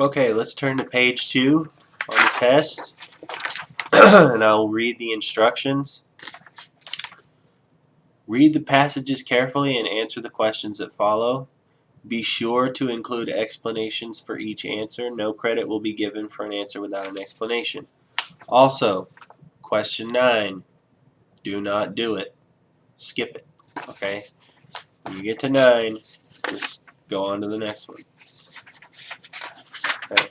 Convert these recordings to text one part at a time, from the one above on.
Okay, let's turn to page 2 on the test, and I'll read the instructions. Read the passages carefully and answer the questions that follow. Be sure to include explanations for each answer. No credit will be given for an answer without an explanation. Also, question 9, do not do it. Skip it, okay? When you get to 9, just go on to the next one. Okay.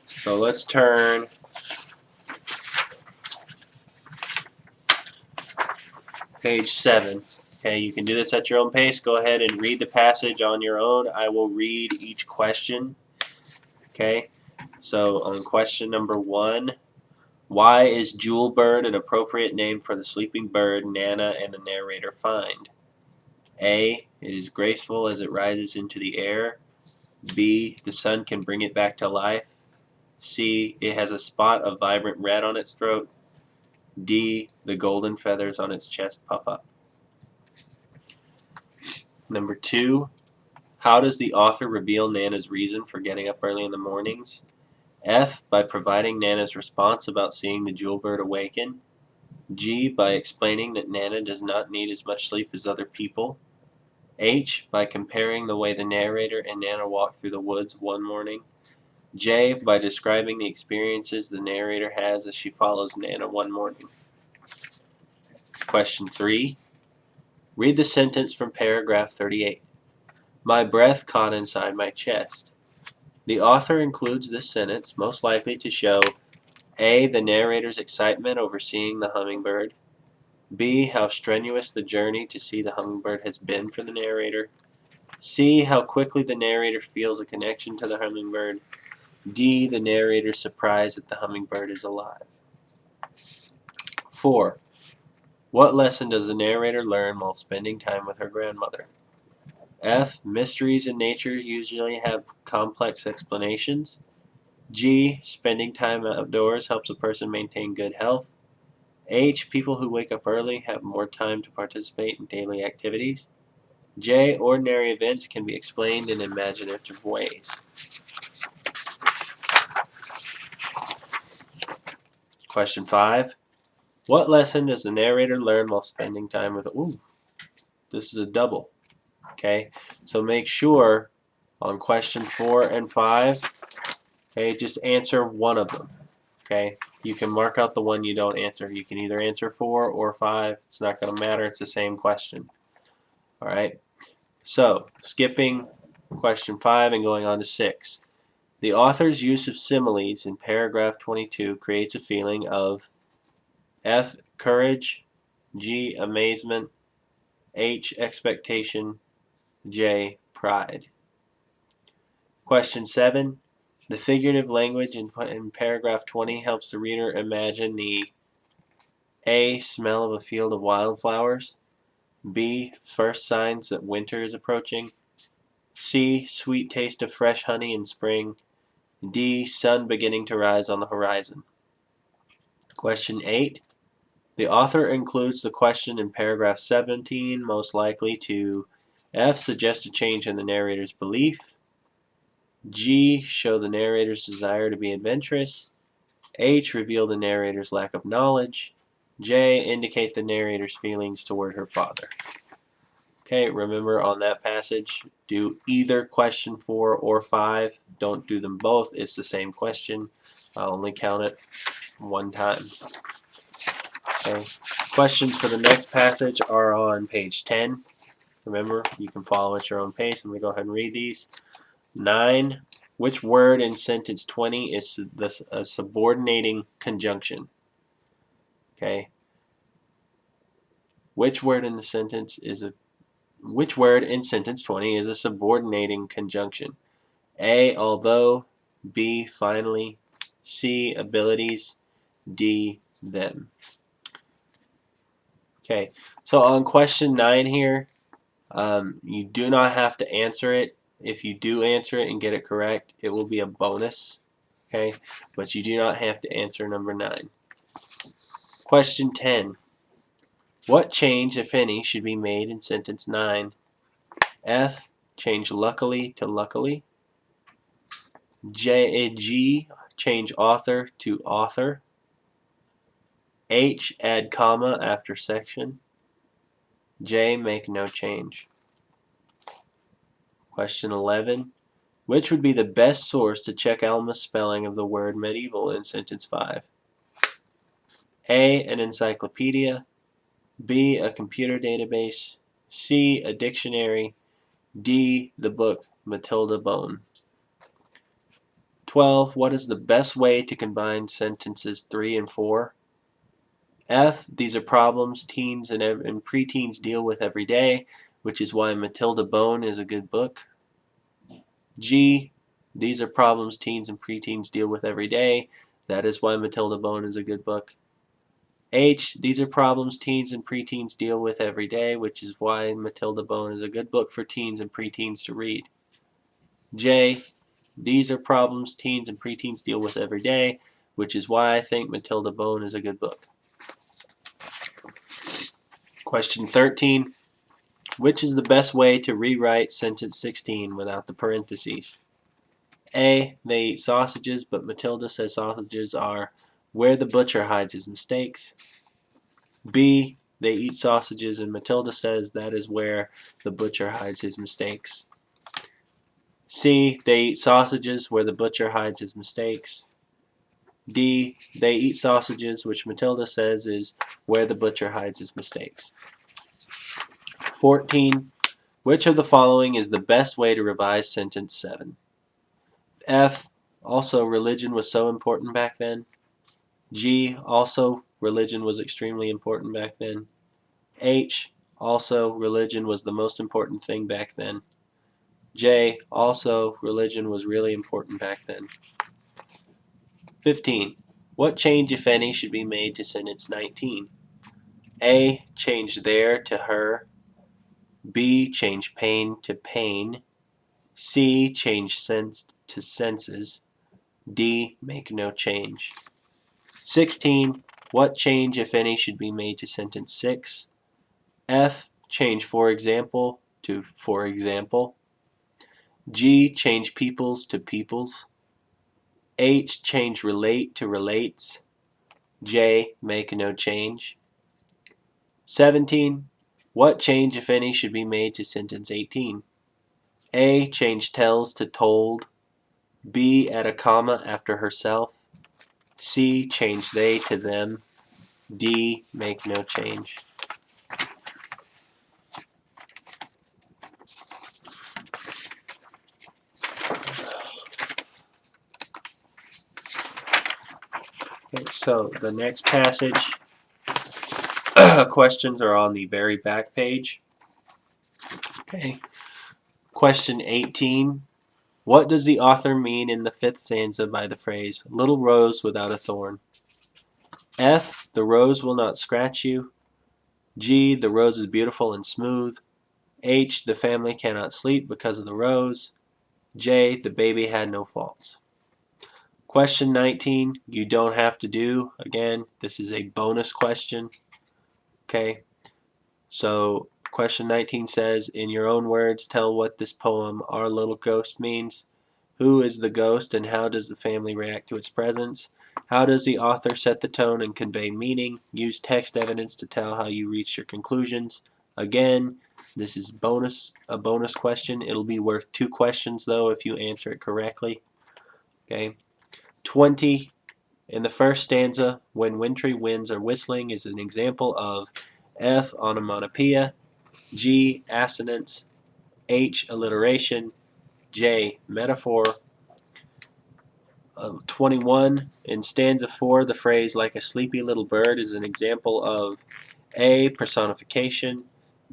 So let's turn page 7. Okay, you can do this at your own pace. Go ahead and read the passage on your own. I will read each question. Okay, so on question number 1, why is Jewel Bird an appropriate name for the sleeping bird Nana and the narrator find? A, it is graceful as it rises into the air. B, the sun can bring it back to life. C, it has a spot of vibrant red on its throat. D, the golden feathers on its chest puff up. Number 2, how does the author reveal Nana's reason for getting up early in the mornings? F, by providing Nana's response about seeing the jewel bird awaken. G, by explaining that Nana does not need as much sleep as other people. H, by comparing the way the narrator and Nana walk through the woods one morning. J, by describing the experiences the narrator has as she follows Nana one morning. Question 3. Read the sentence from paragraph 38. My breath caught inside my chest. The author includes this sentence most likely to show A, the narrator's excitement over seeing the hummingbird. B, how strenuous the journey to see the hummingbird has been for the narrator. C, how quickly the narrator feels a connection to the hummingbird. D, the narrator's surprise that the hummingbird is alive. 4. What lesson does the narrator learn while spending time with her grandmother? F, mysteries in nature usually have complex explanations. G, spending time outdoors helps a person maintain good health. H, people who wake up early have more time to participate in daily activities. J, ordinary events can be explained in imaginative ways. Question 5. What lesson does the narrator learn while spending time with... Ooh, this is a double. Okay, so make sure on question 4 and 5, okay, just answer one of them. Okay, you can mark out the one you don't answer. You can either answer 4 or 5. It's not going to matter. It's the same question. All right, so skipping question 5 and going on to 6. The author's use of similes in paragraph 22 creates a feeling of F, courage, G, amazement, H, expectation, J, pride. Question 7. The figurative language in paragraph 20 helps the reader imagine the A, smell of a field of wildflowers. B, first signs that winter is approaching. C, sweet taste of fresh honey in spring. D, sun beginning to rise on the horizon. Question 8. The author includes the question in paragraph 17, most likely to F, suggest a change in the narrator's belief. G, show the narrator's desire to be adventurous. H, reveal the narrator's lack of knowledge. J, indicate the narrator's feelings toward her father. Okay, remember on that passage, do either question 4 or 5. Don't do them both. It's the same question. I'll only count it one time. Okay. Questions for the next passage are on page 10. Remember, you can follow at your own pace. I'm going to go ahead and read these. 9. Which word in sentence 20 is a subordinating conjunction? Okay. Which word in sentence 20 is a subordinating conjunction? A, although. B, finally. C, abilities. D, them. Okay, so on question 9 here, you do not have to answer it. If you do answer it and get it correct, it will be a bonus. Okay, but you do not have to answer number 9. Question 10. What change, if any, should be made in sentence 9? F, change luckily to luckily. G, change author to author. H, add comma after section. J, make no change. Question 11. Which would be the best source to check Alma's spelling of the word medieval in sentence 5? A, an encyclopedia. B, a computer database. C, a dictionary. D, the book Matilda Bone. 12. What is the best way to combine sentences 3 and 4? F, these are problems teens and preteens deal with every day, which is why Matilda Bone is a good book. G, these are problems teens and preteens deal with every day. That is why Matilda Bone is a good book. H, these are problems teens and preteens deal with every day, which is why Matilda Bone is a good book for teens and preteens to read. J, these are problems teens and preteens deal with every day, which is why I think Matilda Bone is a good book. Question 13. Which is the best way to rewrite sentence 16 without the parentheses? A, they eat sausages, but Matilda says sausages are where the butcher hides his mistakes. B, they eat sausages, and Matilda says that is where the butcher hides his mistakes. C, they eat sausages where the butcher hides his mistakes. D, they eat sausages, which Matilda says is where the butcher hides his mistakes. 14. Which of the following is the best way to revise sentence 7? F, also religion was so important back then. G, also religion was extremely important back then. H, also religion was the most important thing back then. J, also religion was really important back then. 15. What change, if any, should be made to sentence 19? A, change there to her. B, change pain to pain. C, change sense to senses. D, make no change. 16. What change, if any, should be made to sentence 6? F, change for example to for example. G, change peoples to peoples. H, change relate to relates. J, make no change. 17. What change, if any, should be made to sentence 18? A, change tells to told. B, add a comma after herself. C, change they to them. D, make no change. Okay, so the next passage questions are on the very back page. Okay. Question 18. What does the author mean in the 5th stanza by the phrase, little rose without a thorn? F, the rose will not scratch you. G, the rose is beautiful and smooth. H, the family cannot sleep because of the rose. J, the baby had no faults. Question 19, you don't have to do. Again, this is a bonus question. Okay, so question 19 says, in your own words, tell what this poem, Our Little Ghost, means. Who is the ghost and how does the family react to its presence? How does the author set the tone and convey meaning? Use text evidence to tell how you reach your conclusions. Again, this is a bonus question. It'll be worth 2 questions though if you answer it correctly. Okay. 20. In the first stanza, when wintry winds are whistling is an example of F, onomatopoeia. G, assonance. H, alliteration. J, metaphor. 21. In stanza 4, the phrase like a sleepy little bird is an example of A, personification.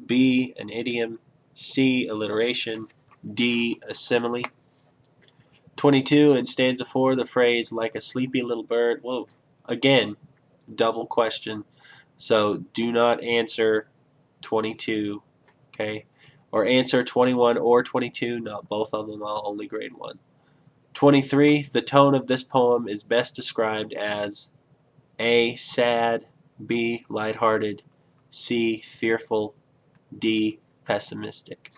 B, an idiom. C, alliteration. D, a simile. 22. In stanza 4, the phrase like a sleepy little bird. Whoa, again, double question. So do not answer 22, okay? Or answer 21 or 22, not both of them, I'll only grade 1. 23, the tone of this poem is best described as A, sad. B, lighthearted. C, fearful. D, pessimistic.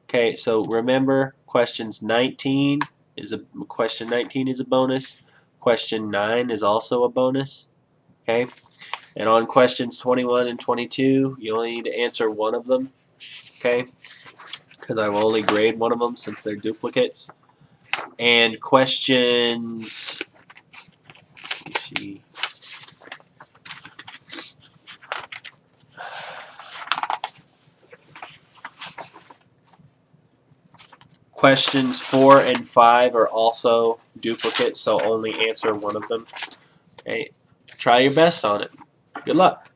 Okay, so remember questions 19 is a question 19 is a bonus. Question 9 is also a bonus. Okay, and on questions 21 and 22, you only need to answer one of them. Okay, because I will only grade one of them since they're duplicates. And questions, let me see. Questions 4 and 5 are also duplicates, so only answer one of them. Okay, try your best on it. Good luck.